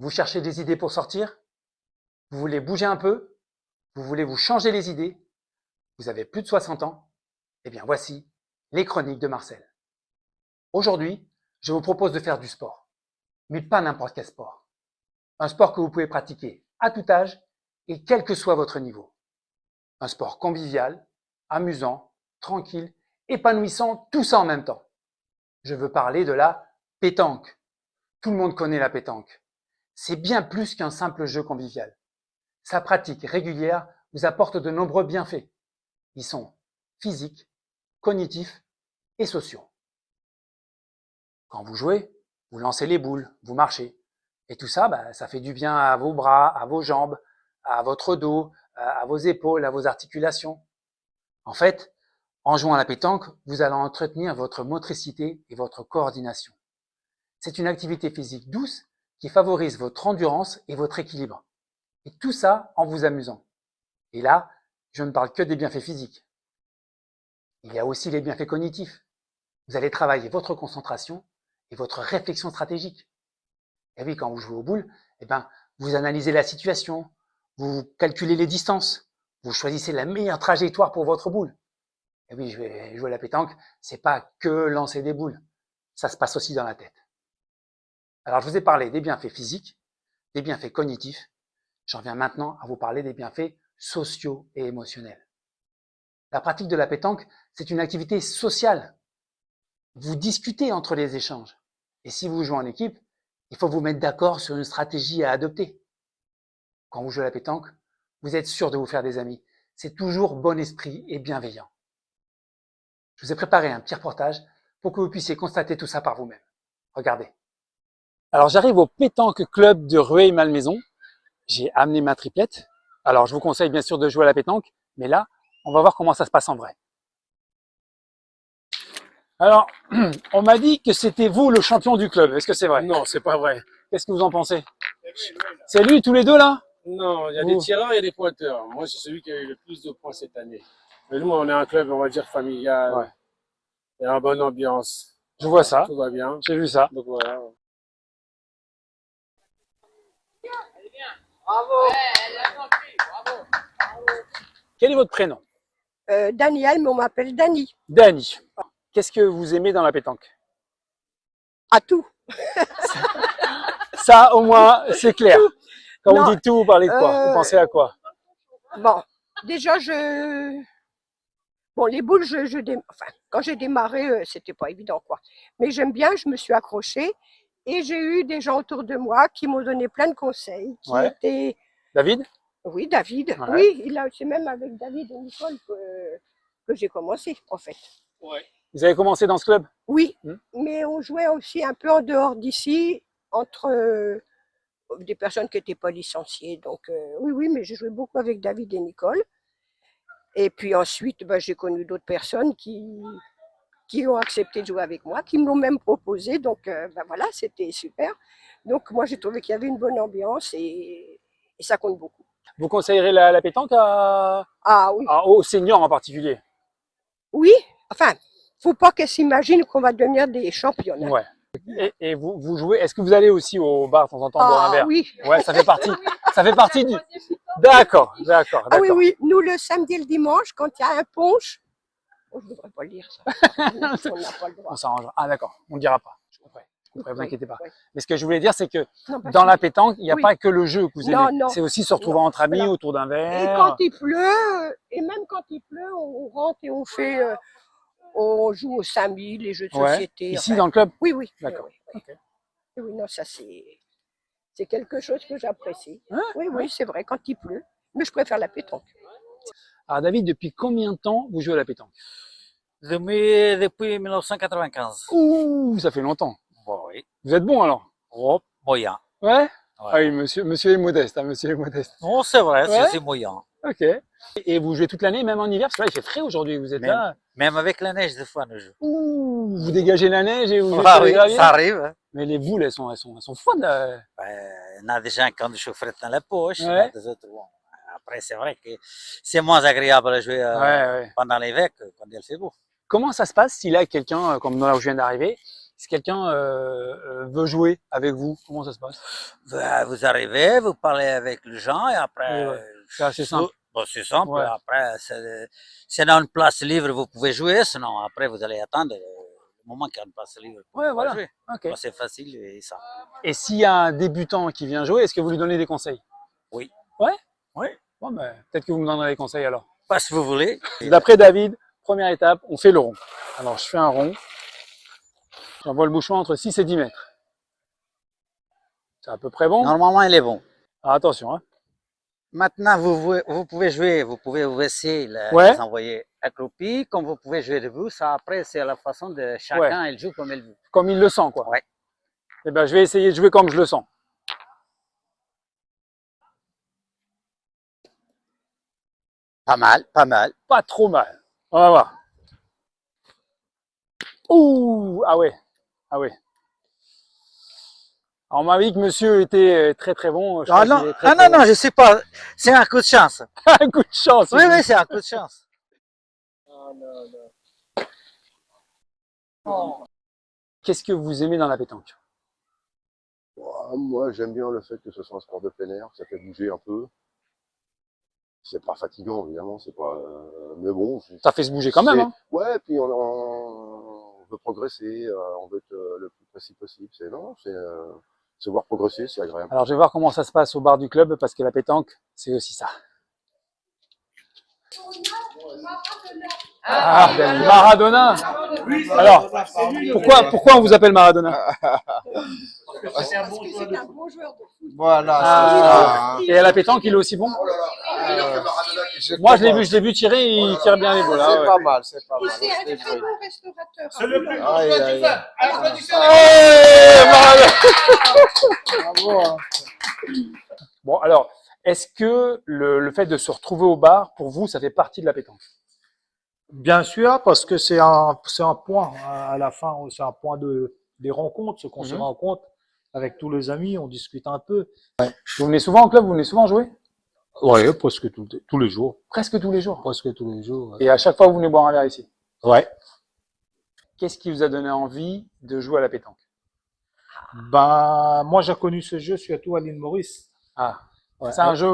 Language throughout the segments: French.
Vous cherchez des idées pour sortir? Vous voulez bouger un peu? Vous voulez vous changer les idées? Vous avez plus de 60 ans? Eh bien voici les chroniques de Marcel. Aujourd'hui, je vous propose de faire du sport, mais pas n'importe quel sport. Un sport que vous pouvez pratiquer à tout âge et quel que soit votre niveau. Un sport convivial, amusant, tranquille, épanouissant, tout ça en même temps. Je veux parler de la pétanque. Tout le monde connaît la pétanque. C'est bien plus qu'un simple jeu convivial. Sa pratique régulière vous apporte de nombreux bienfaits. Ils sont physiques, cognitifs et sociaux. Quand vous jouez, vous lancez les boules, vous marchez. Et tout ça, ça fait du bien à vos bras, à vos jambes, à votre dos, à vos épaules, à vos articulations. En fait, en jouant à la pétanque, vous allez entretenir votre motricité et votre coordination. C'est une activité physique douce qui favorise votre endurance et votre équilibre. Et tout ça en vous amusant. Et là, je ne parle que des bienfaits physiques. Il y a aussi les bienfaits cognitifs. Vous allez travailler votre concentration et votre réflexion stratégique. Et oui, quand vous jouez aux boules, vous analysez la situation, vous calculez les distances, vous choisissez la meilleure trajectoire pour votre boule. Et oui, jouer à la pétanque, c'est pas que lancer des boules. Ça se passe aussi dans la tête. Alors, je vous ai parlé des bienfaits physiques, des bienfaits cognitifs. J'en viens maintenant à vous parler des bienfaits sociaux et émotionnels. La pratique de la pétanque, c'est une activité sociale. Vous discutez entre les échanges. Et si vous jouez en équipe, il faut vous mettre d'accord sur une stratégie à adopter. Quand vous jouez à la pétanque, vous êtes sûr de vous faire des amis. C'est toujours bon esprit et bienveillant. Je vous ai préparé un petit reportage pour que vous puissiez constater tout ça par vous-même. Regardez. Alors j'arrive au Pétanque Club de Rueil-Malmaison. J'ai amené ma triplette. Alors je vous conseille bien sûr de jouer à la pétanque, mais là, on va voir comment ça se passe en vrai. Alors, on m'a dit que c'était vous le champion du club. Est-ce que c'est vrai? Non, c'est pas vrai. Qu'est-ce que vous en pensez? C'est lui, tous les deux là? Non, il y a des tireurs et des pointeurs. Moi, c'est celui qui a eu le plus de points cette année. Mais nous, on est un club, on va dire, familial. Ouais. Il y a une bonne ambiance. Je vois ça. Tout va bien. J'ai vu ça. Donc voilà. Bravo. Bravo. Quel est votre prénom? Daniel, mais on m'appelle Dani. Dani. Qu'est-ce que vous aimez dans la pétanque? À tout. Ça, au moins, c'est clair. Quand Non, vous dites tout, vous parlez de quoi? Vous pensez à quoi? Bon, déjà, bon, les boules, enfin, quand j'ai démarré, c'était pas évident, quoi. Mais j'aime bien, je me suis accrochée et j'ai eu des gens autour de moi qui m'ont donné plein de conseils, qui Ouais. étaient... David? Oui, David. Ouais. Oui, c'est même avec David et Nicole que j'ai commencé, en fait. Ouais. Vous avez commencé dans ce club? Oui, mais on jouait aussi un peu en dehors d'ici, entre des personnes qui n'étaient pas licenciées. Donc, oui, mais j'ai joué beaucoup avec David et Nicole. Et puis ensuite, j'ai connu d'autres personnes qui ont accepté de jouer avec moi, qui me l'ont même proposé. Donc, voilà, c'était super. Donc, moi, j'ai trouvé qu'il y avait une bonne ambiance et ça compte beaucoup. Vous conseillerez la pétanque Oui. aux seniors en particulier? Oui, enfin, faut pas qu'elles s'imaginent qu'on va devenir des championnes. Ouais. Et vous jouez, est-ce que vous allez aussi au bar de temps en temps boire un verre? Oui. Ouais, ça fait partie. Ça fait partie du. D'accord. Ah oui. Nous, le samedi et le dimanche, quand il y a un punch, je ne devrais pas le dire ça. On n'a pas le droit. On s'arrangera. Ah d'accord, on ne dira pas. Je comprends, vous inquiétez pas. Oui. Mais ce que je voulais dire, c'est que dans la pétanque, il n'y a pas que le jeu que vous aimez. Non. C'est aussi se retrouver entre amis autour d'un verre. Et quand il pleut, et même quand il pleut, on rentre et on fait, on joue au Sami, les jeux de société. Ici dans le club? Oui. D'accord. Oui. Oui, non, ça c'est quelque chose que j'apprécie. Oui, c'est vrai, quand il pleut. Mais je préfère la pétanque. Alors David, depuis combien de temps vous jouez à la pétanque? Depuis 1995. Ouh, ça fait longtemps. Bon, oui. Vous êtes bon alors? Moyen. Ouais? Ah oui, monsieur est modeste, monsieur est modeste. Non, c'est vrai, c'est moyen. Ok. Et vous jouez toute l'année, même en hiver? Parce que là, il fait frais aujourd'hui, vous êtes là. Même avec la neige, des fois, nous jouons. Ouh, vous dégagez la neige et vous jouez Oui, ça arrive. Hein. Mais les boules, elles sont froides. Il y a des gens qui ont des chaufferettes dans la poche, il y Ouais. a des autres, bon. Après, c'est vrai que c'est moins agréable à jouer pendant l'hiver que quand il fait beau. Comment ça se passe si là, quelqu'un, comme là où je viens d'arriver, Si quelqu'un veut jouer avec vous, comment ça se passe? Vous arrivez, vous parlez avec les gens et Oui, après, ouais. C'est assez simple. Bon, c'est simple. Ouais. Après, c'est dans une place libre, vous pouvez jouer. Sinon, après, vous allez attendre le moment qu'il y a une place libre pour Ouais, pouvoir voilà. jouer. Ok. Bon, c'est facile et ça. Et s'il y a un débutant qui vient jouer, est-ce que vous lui donnez des conseils? Oui. Ouais? Oui. Bon, ben, peut-être que vous me donnerez des conseils alors. Pas si vous voulez. D'après David, première étape, on fait le rond. Alors, je fais un rond. J'envoie le bouchon entre 6 et 10 mètres. C'est à peu près bon? Normalement, il est bon. Alors, attention, hein. Maintenant, vous pouvez jouer, vous pouvez vous essayer Ouais. les envoyer accroupis, comme vous pouvez jouer debout. Ça, après, c'est la façon de chacun, il joue comme il veut. Comme il le sent, quoi. Ouais. Eh ben, je vais essayer de jouer comme je le sens. Pas mal, pas mal. Pas trop mal. On va voir. Ouh, ah ouais, ah ouais. Alors, on m'a dit que monsieur était très très bon. Je Ah crois non, qu'il est très, ah très non, non, je sais pas. C'est un coup de chance. bon. Un coup de chance. Oui, oui, c'est un coup de chance. Qu'est-ce que vous aimez dans la pétanque? Moi, j'aime bien le fait que ce soit un sport de plein air, que ça fait bouger un peu. C'est pas fatigant, évidemment, c'est pas. Mais bon. Ça fait se bouger quand même, hein. Ouais, puis on veut progresser, on veut être le plus précis possible. Non, c'est se voir progresser, c'est agréable. Alors, je vais voir comment ça se passe au bar du club, parce que la pétanque, c'est aussi ça. Ah, ben Maradona. Alors, pourquoi on vous appelle Maradona? Parce que c'est un bon joueur de foot. Voilà, Ah, c'est et à la pétanque, il est aussi bon? ça. Moi, je l'ai vu tirer, il tire bien les balles. C'est Ah, ouais. pas mal, c'est pas Et mal. c'est un C'est très vrai. bon restaurateur. C'est le plus Aïe, grand aïe, du aïe. Hey, Maradona. Bravo, hein. Bon, alors, est-ce que le fait de se retrouver au bar, pour vous, ça fait partie de la pétanque? Bien sûr, parce que c'est un point à la fin, c'est un point des rencontres, ce qu'on se rencontre avec tous les amis, on discute un peu. Vous venez souvent au club? Vous venez souvent jouer? Ouais, presque tous les jours, Presque tous les jours. presque tous les jours. Et à chaque fois, vous venez boire un verre ici. Ouais. Qu'est-ce qui vous a donné envie de jouer à la pétanque? Ben, moi j'ai connu ce jeu surtout à l'île Maurice. Ah, Ouais. c'est un jeu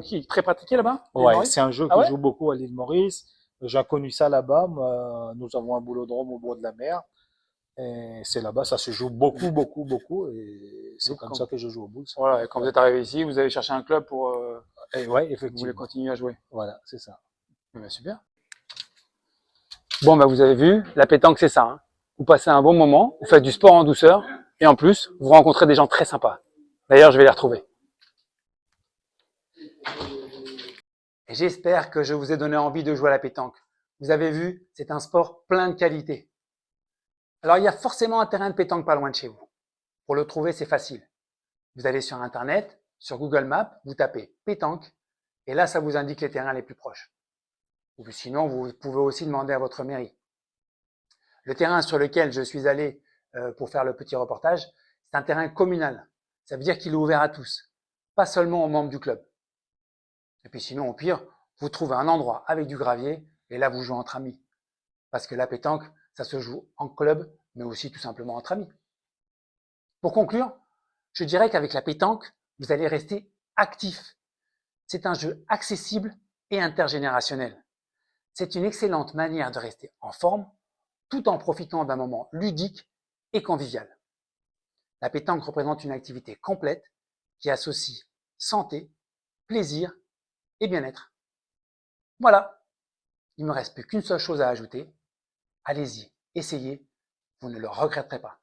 qui est très pratiqué là-bas? Ouais, c'est un jeu Ah que ouais? je joue beaucoup à l'île Maurice. J'ai connu ça là-bas. Nous avons un boulodrome au bord de la mer. Et c'est là-bas, ça se joue beaucoup, beaucoup, beaucoup. Et c'est Donc, comme quand- ça que je joue au boule. Voilà, et quand vous êtes arrivé ici, vous avez cherché un club pour Et ouais, vous voulez effectivement. continuer à jouer. Voilà, c'est ça. Eh ben, super. Bon, bah, vous avez vu, la pétanque, c'est ça, hein. Vous passez un bon moment, vous faites du sport en douceur, et en plus, vous rencontrez des gens très sympas. D'ailleurs, je vais les retrouver. Et j'espère que je vous ai donné envie de jouer à la pétanque. Vous avez vu, c'est un sport plein de qualités. Alors, il y a forcément un terrain de pétanque pas loin de chez vous. Pour le trouver, c'est facile. Vous allez sur Internet, sur Google Maps, vous tapez pétanque, et là, ça vous indique les terrains les plus proches. Ou sinon, vous pouvez aussi demander à votre mairie. Le terrain sur lequel je suis allé pour faire le petit reportage, c'est un terrain communal. Ça veut dire qu'il est ouvert à tous, pas seulement aux membres du club. Et puis sinon, au pire, vous trouvez un endroit avec du gravier, et là, vous jouez entre amis. Parce que la pétanque, ça se joue en club, mais aussi tout simplement entre amis. Pour conclure, je dirais qu'avec la pétanque, vous allez rester actif. C'est un jeu accessible et intergénérationnel. C'est une excellente manière de rester en forme tout en profitant d'un moment ludique et convivial. La pétanque représente une activité complète qui associe santé, plaisir et bien-être. Voilà, il ne me reste plus qu'une seule chose à ajouter. Allez-y, essayez, vous ne le regretterez pas.